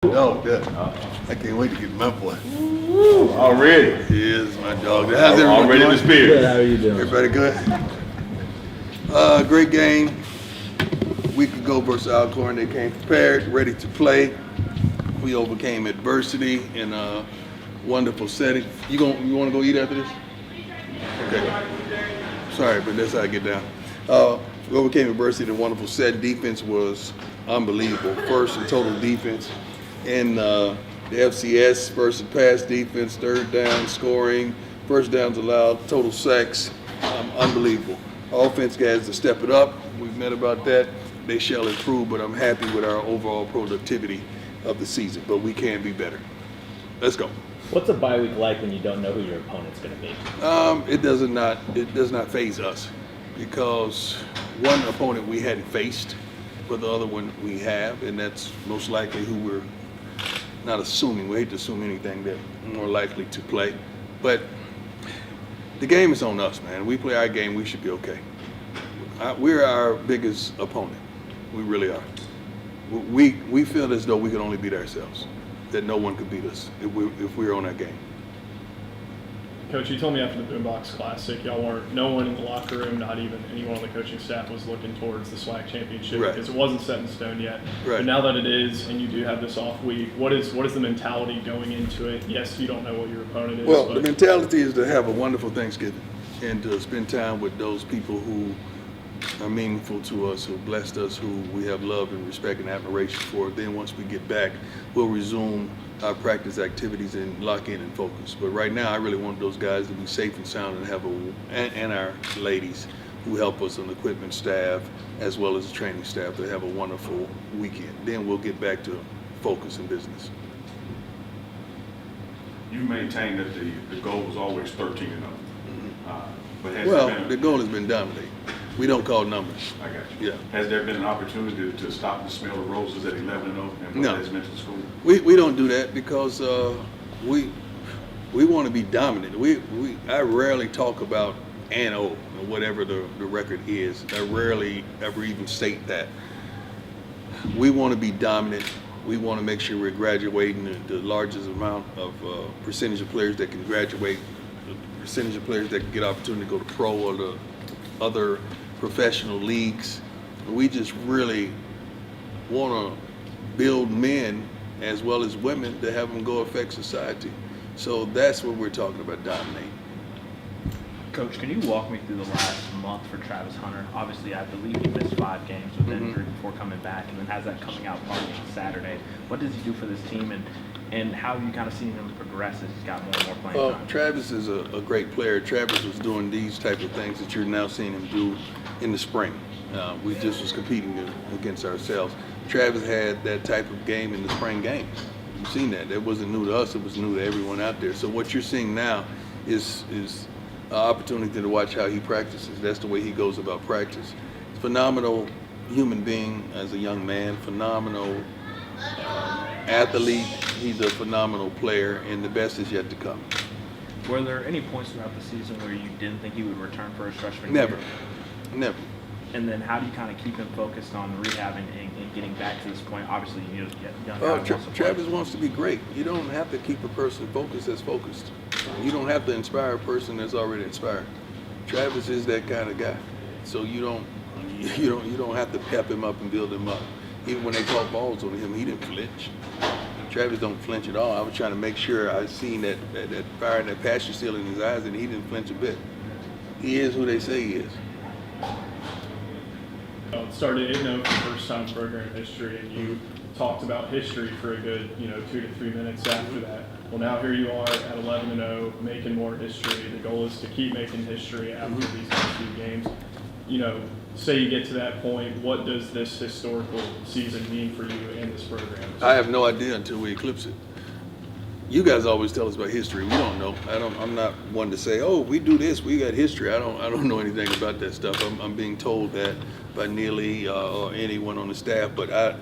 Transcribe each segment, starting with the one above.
Dog, that. I can't wait to get my boy. Already? He is my dog. How's everybody Already in the doing? spirit. Good, how are you doing? Everybody good? Great game. A week ago versus Alcorn, they came prepared, ready to play. We overcame adversity in a wonderful setting. You want to go eat after this? Okay. Sorry, but that's how I get down. We overcame adversity in a wonderful set. Defense was unbelievable. First in total defense in the FCS, first in pass defense, third down scoring, first downs allowed, total sacks, unbelievable. Offense guys to step it up. We've met about that. They shall improve, but I'm happy with our overall productivity of the season. But we can be better. Let's go. What's a bye week like when you don't know who your opponent's going to be? It does not faze us because one opponent we hadn't faced, but the other one we have, and that's most likely who we're not assuming. We hate to assume anything that we're more likely to play, but the game is on us, man. We play our game, we should be okay. We're our biggest opponent. We really are. We feel as though we could only beat ourselves, that no one could beat us if we're on our game. Coach, you told me after the Boombox Classic, no one in the locker room, not even anyone on the coaching staff, was looking towards the SWAC championship Right. because it wasn't set in stone yet. Right. But now that it is, and you do have this off week, what is the mentality going into it? Yes, you don't know what your opponent is. Well, but the mentality is to have a wonderful Thanksgiving and to spend time with those people who are meaningful to us, who blessed us, who we have love and respect and admiration for. Then once we get back, we'll resume our practice activities and lock in and focus. But right now, I really want those guys to be safe and sound and have and our ladies who help us on the equipment staff as well as the training staff to have a wonderful weekend. Then we'll get back to focus and business. You maintain that the goal was always 13 and up. But has Well, there been the goal has been dominating. We don't call numbers. I got you. Yeah. Has there been an opportunity to stop the smell of roses at 11 and 0 and what No. that's meant to the school? We don't do that because we want to be dominant. I rarely talk about an O or whatever the record is. I rarely ever even state that. We want to be dominant. We want to make sure we're graduating the largest amount of percentage of players that can graduate, the percentage of players that can get opportunity to go to pro or the other professional leagues. We just really want to build men as well as women to have them go affect society. So that's what we're talking about, dominating. Coach, can you walk me through the last month for Travis Hunter? Obviously, I believe he missed 5 games with injury before coming back, and then has that coming out party on Saturday. What does he do for this team, and how have you kind of seen him progress as he's got more and more playing time? Travis is a great player. Travis was doing these type of things that you're now seeing him do in the spring. We just was competing against ourselves. Travis had that type of game in the spring game. You've seen that. That wasn't new to us. It was new to everyone out there. So what you're seeing now is an opportunity to watch how he practices. That's the way he goes about practice. Phenomenal human being as a young man, phenomenal athlete. He's a phenomenal player, and the best is yet to come. Were there any points throughout the season where you didn't think he would return for his freshman Never. year? Never. And then how do you kind of keep him focused on rehabbing and getting back to this point? Obviously, you know, young guy wants to play. Travis wants to be great. You don't have to keep a person focused that's focused. You don't have to inspire a person that's already inspired. Travis is that kind of guy. So you don't have to pep him up and build him up. Even when they caught balls on him, he didn't flinch. Travis don't flinch at all. I was trying to make sure I seen that fire and that passion still in his eyes, and he didn't flinch a bit. He is who they say he is. It started 8-0 for the first time in program history, and you talked about history for a good 2 to 3 minutes after that. Well, now here you are at 11-0, making more history. The goal is to keep making history after these next few games. Say you get to that point, what does this historical season mean for you and this program? I have no idea until we eclipse it. You guys always tell us about history. We don't know. I'm not one to say, oh, we do this, we got history. I don't know anything about that stuff. I'm being told that by Neely or anyone on the staff, but I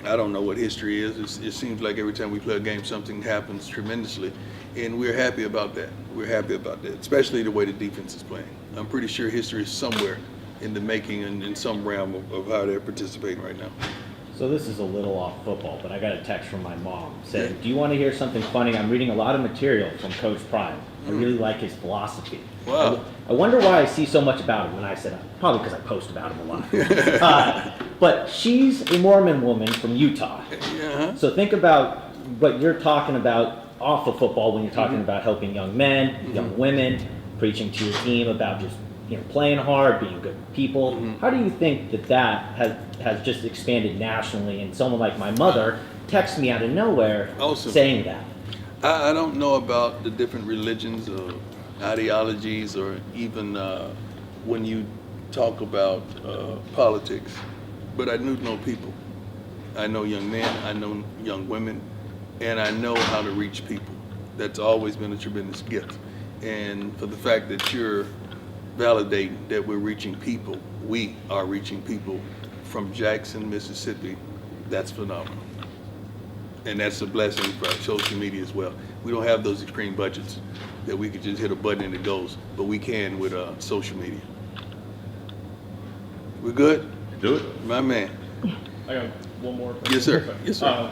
don't know what history is. It seems like every time we play a game, something happens tremendously, and we're happy about that. We're happy about that, especially the way the defense is playing. I'm pretty sure history is somewhere in the making and in some realm of how they're participating right now. So this is a little off football, but I got a text from my mom saying, "Do you want to hear something funny? I'm reading a lot of material from Coach Prime. I really like his philosophy." Wow. I wonder why I see so much about him. And I said, probably because I post about him a lot. But she's a Mormon woman from Utah. Yeah. So think about what you're talking about off of football when you're talking about helping young men, young women, preaching to your team about just playing hard, being good people. How do you think that has just expanded nationally? And someone like my mother texts me out of nowhere Awesome. saying that. I don't know about the different religions or ideologies, or even when you talk about politics, but I do know people. I know young men, I know young women, and I know how to reach people. That's always been a tremendous gift. And for the fact that you're validating that we're reaching people, we are reaching people from Jackson, Mississippi, that's phenomenal. And that's a blessing for our social media as well. We don't have those extreme budgets that we could just hit a button and it goes, but we can with social media. We're good? Do it. My man. I got one more question. Yes, sir. Yes, sir.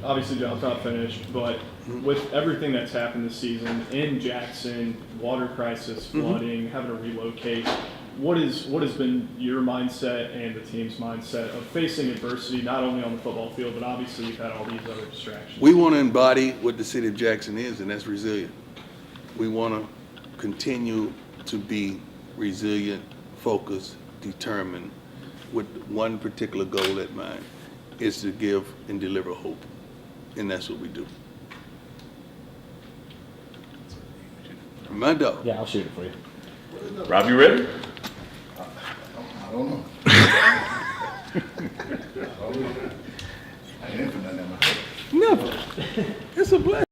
Obviously, John's not finished, but with everything that's happened this season in Jackson, water crisis, flooding, having to relocate, what has been your mindset and the team's mindset of facing adversity, not only on the football field, but obviously you've had all these other distractions? We want to embody what the city of Jackson is, and that's resilient. We want to continue to be resilient, focused, determined, with one particular goal at mind, is to give and deliver hope. And that's what we do. My dog. Yeah, I'll shoot it for you. Rob, you ready? I don't know. I ain't for nothing in my head. Never. It's a blessing.